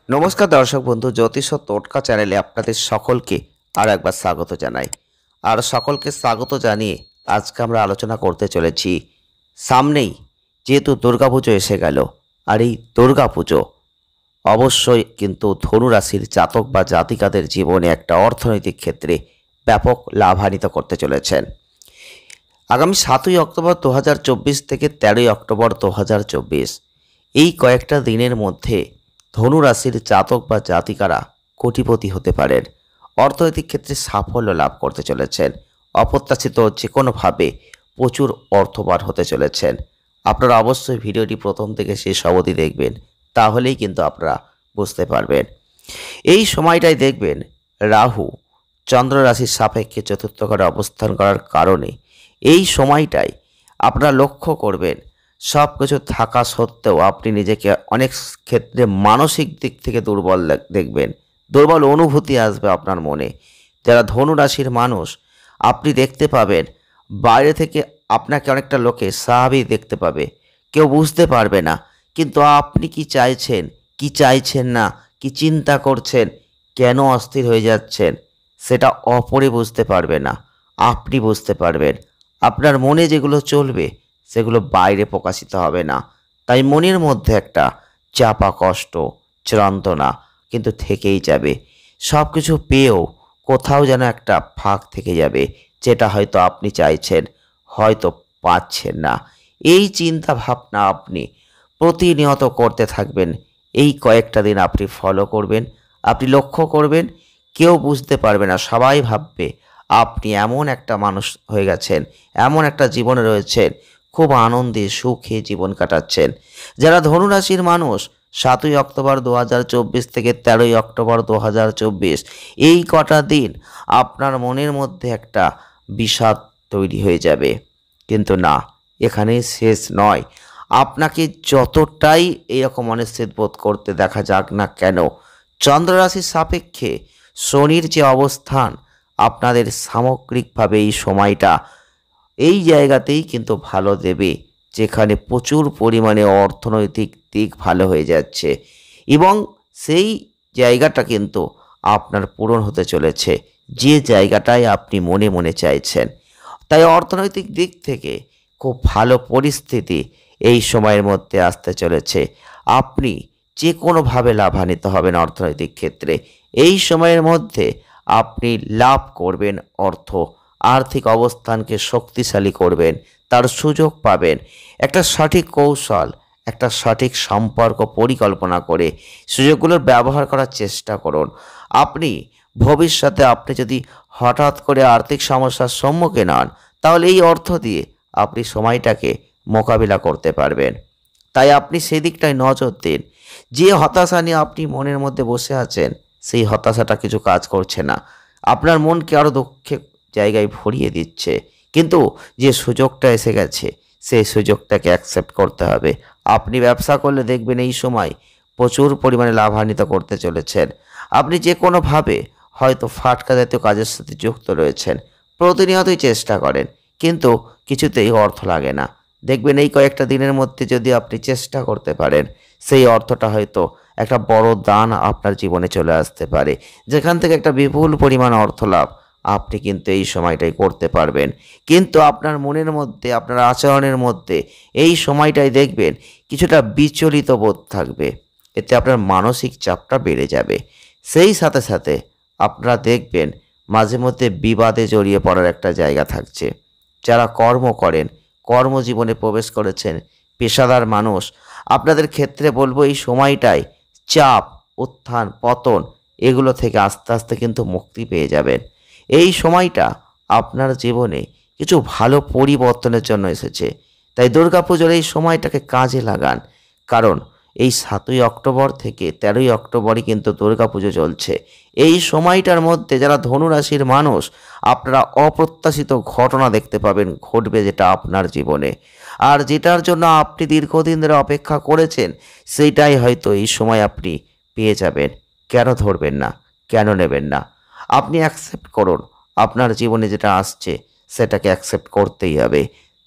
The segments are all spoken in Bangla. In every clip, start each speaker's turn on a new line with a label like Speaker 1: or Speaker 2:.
Speaker 1: নমস্কার দর্শক বন্ধু, জ্যোতিষ ও টোটকা চ্যানেলে আপনাদের সকলকে আর একবার স্বাগত জানাই। আর সকলকে স্বাগত জানিয়ে আজকে আমরা আলোচনা করতে চলেছি, সামনেই যেহেতু দুর্গাপুজো এসে গেল, আর এই দুর্গাপুজো অবশ্যই কিন্তু ধনু রাশির জাতক বা জাতিকাদের জীবনে একটা অর্থনৈতিক ক্ষেত্রে ব্যাপক লাভান্বিত করতে চলেছেন। আগামী 7ই অক্টোবর 2024 থেকে 13ই অক্টোবর 2024 এই কয়েকটা দিনের মধ্যে ধনু রাশির জাতক বা জাতিকারা কোটিপতি হতে পারেন, অর্থনৈতিক ক্ষেত্রে সাফল্য লাভ করতে চলেছেন, অপ্রত্যাশিত যে কোনোভাবে প্রচুর অর্থবান হতে চলেছেন। আপনারা অবশ্যই ভিডিওটি প্রথম থেকে শেষ অবধি দেখবেন, তাহলেই কিন্তু আপনারা বুঝতে পারবেন। এই সময়টাই দেখবেন রাহু চন্দ্র রাশির সাপেক্ষে চতুর্থ ঘরে অবস্থান করার কারণে এই সময়টাই আপনারা লক্ষ্য করবেন সব কিছু থাকা সত্ত্বেও আপনি নিজেকে অনেক ক্ষেত্রে মানসিক দিক থেকে দুর্বল দেখবেন, দুর্বল অনুভূতি আসবে আপনার মনে। যারা ধনু রাশির মানুষ, আপনি দেখতে পাবেন বাইরে থেকে আপনাকে অনেকটা লোকে স্বাভাবিক দেখতে পাবে, কেউ বুঝতে পারবে না কিন্তু আপনি কি চাইছেন, কি চাইছেন না, কি চিন্তা করছেন, কেন অস্থির হয়ে যাচ্ছেন, সেটা অপরে বুঝতে পারবে না, আপনি বুঝতে পারবেন। আপনার মনে যেগুলো চলবে সেগুলো বাইরে প্রকাশিত হবে না, তাই মনের মধ্যে একটা চাপা কষ্ট, যন্ত্রণা কিন্তু থেকেই যাবে। সব কিছু পেয়েও কোথাও যেন একটা ফাঁক থেকে যাবে, যেটা হয়তো আপনি চাইছেন, হয়তো পাচ্ছেন না। এই চিন্তা ভাবনা আপনি প্রতিনিয়ত করতে থাকবেন। এই কয়েকটা দিন আপনি ফলো করবেন, আপনি লক্ষ্য করবেন, কেউ বুঝতে পারবে না, সবাই ভাববে আপনি এমন একটা মানুষ হয়ে গেছেন, এমন একটা জীবনে রয়েছেন, খুব আনন্দে সুখে জীবন কাটাচ্ছেন। যারা ধনুরাশির মানুষ 7ই অক্টোবর 2024 থেকে 13ই অক্টোবর 2024 এই কটা দিন আপনার মনের মধ্যে একটা বিষাদ তৈরি হয়ে যাবে, কিন্তু না, এখানেই শেষ নয়। আপনাকে যতটাই এরকম অনিশ্চিত বোধ করতে দেখা যাক না কেন, চন্দ্ররাশির সাপেক্ষে শনির যে অবস্থান আপনাদের সামগ্রিকভাবে এই সময়টা এই জায়গাতেই কিন্তু ভালো দেবে, যেখানে প্রচুর পরিমাণে অর্থনৈতিক দিক ভালো হয়ে যাচ্ছে এবং সেই জায়গাটা কিন্তু আপনার পূরণ হতে চলেছে, যে জায়গাটায় আপনি মনে মনে চাইছেন। তাই অর্থনৈতিক দিক থেকে খুব ভালো পরিস্থিতি এই সময়ের মধ্যে আসতে চলেছে। আপনি যে কোনোভাবে লাভান্বিত হবেন অর্থনৈতিক ক্ষেত্রে। এই সময়ের মধ্যে আপনি লাভ করবেন অর্থ, আর্থিক অবস্থানকে শক্তিশালী করবেন, তার সুযোগ পাবেন। একটা সঠিক কৌশল, একটা সঠিক সম্পর্ক পরিকল্পনা করে সুযোগগুলোর ব্যবহার করার চেষ্টা করুন। আপনি ভবিষ্যতে আপনি যদি হঠাৎ করে আর্থিক সমস্যার সম্মুখীন হন, তাহলে এই অর্থ দিয়ে আপনি সময়টাকে মোকাবিলা করতে পারবেন। তাই আপনি সেদিকটায় নজর দিন। যে হতাশা নিয়ে আপনি মনের মধ্যে বসে আছেন, সেই হতাশাটা কিছু কাজ করছে না, আপনার মনকে আরও দুঃখের জায়গায় ভরিয়ে দিচ্ছে। কিন্তু যে সুযোগটা এসে গেছে, সেই সুযোগটাকে অ্যাকসেপ্ট করতে হবে। আপনি ব্যবসা করলে দেখবেন এই সময় প্রচুর পরিমাণে লাভান্বিত করতে চলেছেন। আপনি যে কোনোভাবে হয়তো ফাটকা জাতীয় কাজের সাথে যুক্ত রয়েছেন, প্রতিনিয়তই চেষ্টা করেন কিন্তু কিছুতেই অর্থ লাগে না। দেখবেন এই কয়েকটা দিনের মধ্যে যদি আপনি চেষ্টা করতে পারেন, সেই অর্থটা হয়তো একটা বড় দান আপনার জীবনে চলে আসতে পারে, যেখান থেকে একটা বিপুল পরিমাণ অর্থ লাভ আপনি কিন্তু এই সময়টাই করতে পারবেন। কিন্তু আপনার মনের মধ্যে, আপনার আচরণের মধ্যে এই সময়টাই দেখবেন কিছুটা বিচলিত বোধ থাকবে, এতে আপনার মানসিক চাপটা বেড়ে যাবে। সেই সাথে সাথে আপনারা দেখবেন মাঝে মধ্যে বিবাদে জড়িয়ে পড়ার একটা জায়গা থাকছে। যারা কর্ম করেন, কর্মজীবনে প্রবেশ করেছেন, পেশাদার মানুষ, আপনাদের ক্ষেত্রে বলবো এই সময়টায় চাপ, উত্থান পতন এগুলো থেকে আস্তে আস্তে কিন্তু মুক্তি পেয়ে যাবেন। এই সময়টা আপনার জীবনে কিছু ভালো পরিবর্তনের জন্য এসেছে। তাই দুর্গাপুজোর এই সময়টাকে কাজে লাগান, কারণ এই 7ই অক্টোবর থেকে 13ই অক্টোবরই কিন্তু দুর্গাপুজো চলছে। এই সময়টার মধ্যে যারা ধনুরাশির মানুষ, আপনারা অপ্রত্যাশিত ঘটনা দেখতে পাবেন ঘটবে, যেটা আপনার জীবনে আর যেটার জন্য আপনি দীর্ঘদিন ধরে অপেক্ষা করেছেন, সেইটাই হয়তো এই সময় আপনি পেয়ে যাবেন। কেন ধরবেন না, কেন নেবেন না? আপনি অ্যাকসেপ্ট করুন, আপনার জীবনে যেটা আসছে সেটাকে অ্যাকসেপ্ট করতেই হবে।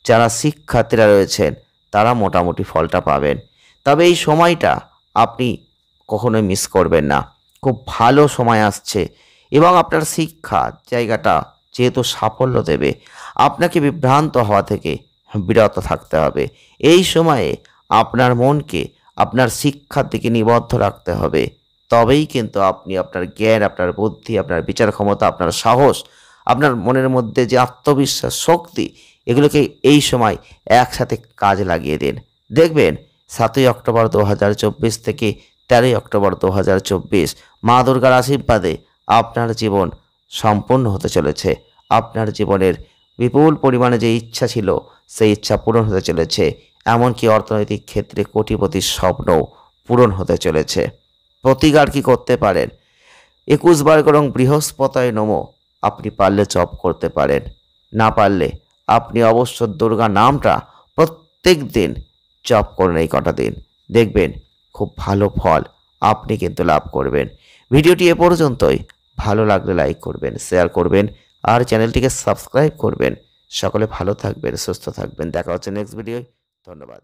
Speaker 1: যারা শিক্ষার্থীরা রয়েছেন তারা মোটামুটি ফলটা পাবেন, তবে এই সময়টা আপনি কখনোই মিস করবেন না। খুব ভালো সময় আসছে এবং আপনার শিক্ষা জায়গাটা যেহেতু সাফল্য দেবে, আপনাকে বিভ্রান্ত হওয়া থেকে বিরত থাকতে হবে। এই সময়ে আপনার মনকে আপনার শিক্ষার দিকে নিবদ্ধ রাখতে হবে। তবেই কিন্তু আপনি আপনার জ্ঞান, আপনার বুদ্ধি, আপনার বিচার ক্ষমতা, আপনার সাহস, আপনার মনের মধ্যে যে আত্মবিশ্বাস, শক্তি, এগুলোকে এই সময় একসাথে কাজে লাগিয়ে দিন। দেখবেন ৭ই অক্টোবর ২০২৪ থেকে ১৩ই অক্টোবর ২০২৪ মা দুর্গার আশীর্বাদে আপনার জীবন সম্পূর্ণ হতে চলেছে। আপনার জীবনের বিপুল পরিমাণে যে ইচ্ছা ছিল, সেই ইচ্ছা পূরণ হতে চলেছে। এমনকি অর্থনৈতিক ক্ষেত্রে কোটিপতির স্বপ্নও পূরণ হতে চলেছে। প্রতিকার কি করতে পারেন? ২১ বার করং বৃহস্পতায় নমঃ আপনি পারলে জপ করতে পারেন। না পারলে আপনি অবশ্য দুর্গা নামটা প্রত্যেক দিন জপ করুন এই কটা দিন। দেখবেন খুব ভালো ফল আপনি কিন্তু লাভ করবেন। ভিডিওটি এ পর্যন্তই। ভালো লাগলে লাইক করবেন, শেয়ার করবেন আর চ্যানেলটিকে সাবস্ক্রাইব করবেন। সকলে ভালো থাকবেন, সুস্থ থাকবেন। দেখা হচ্ছে নেক্সট ভিডিওয়। ধন্যবাদ।